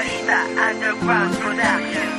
Balita Underground Production.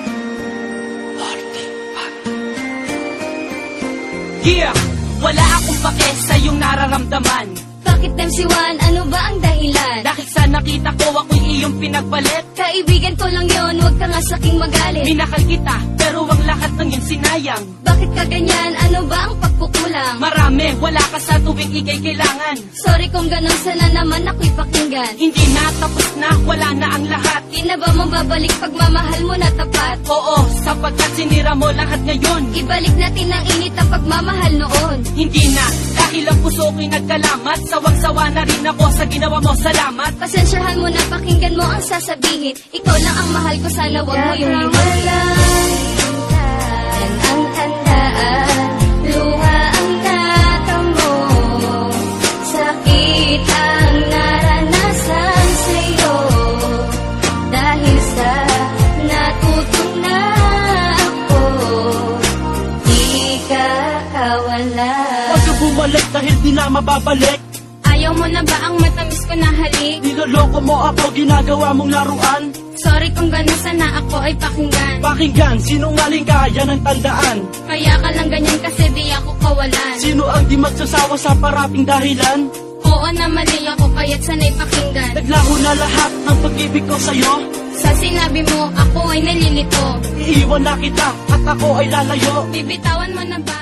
Yeah! Wala akong pake sa iyong nararamdaman. Bakit MC1? Ano ba ang dahilan? Dahil sa nakita ko ako'y iyong pinagpalit. Kaibigan ko lang yon, huwag ka nga saking magalit. Minakal kita, pero ang lahat ng yun sinayang. Bakit ka ganyan? Ano ba ang pagkukulang? Marami, wala ka sa tuwing ikay kailangan. Sorry kung ganun, sana naman ako'y pakinggan. Hindi na, tapos na, wala na ang lahat. Di na ba mababalik pagmamahal mo na tapat? Oo, sapagkat sinira mo lahat ngayon. Ibalik natin ang init na pagmamahal noon. Hindi na, dahil ang puso ko'y nagkalamat. Sawang-sawa na rin ako sa ginawa mo, salamat. Pasensyahan mo na, pakinggan mo ang sasabihin. Ikaw lang ang mahal ko, sana wag mo yung limutin. Yan ang tandaan, luha ang natamo. Sakit ang naranasan sa'yo. Dahil sa natutong na ako, di ka kawala. Huwag ka bumalik dahil di na mababalik. Ayaw mo na ba ang matamis ko na halik? Niloloko mo ako, ginagawa mong laruan. Sorry kung gano'n, sana ako ay pakinggan. Pakinggan, sinungaling ka, yan ang tandaan. Kaya ka lang ganyan kasi di ako kawalan. Sino ang di magsasawa sa paraping dahilan? Oo na mali ako kaya't sana'y pakinggan. Naglaho na lahat ng pag-ibig ko sa'yo. Sa sinabi mo, ako ay nalilito. Iiwan na kita at ako ay lalayo. Bibitawan mo na ba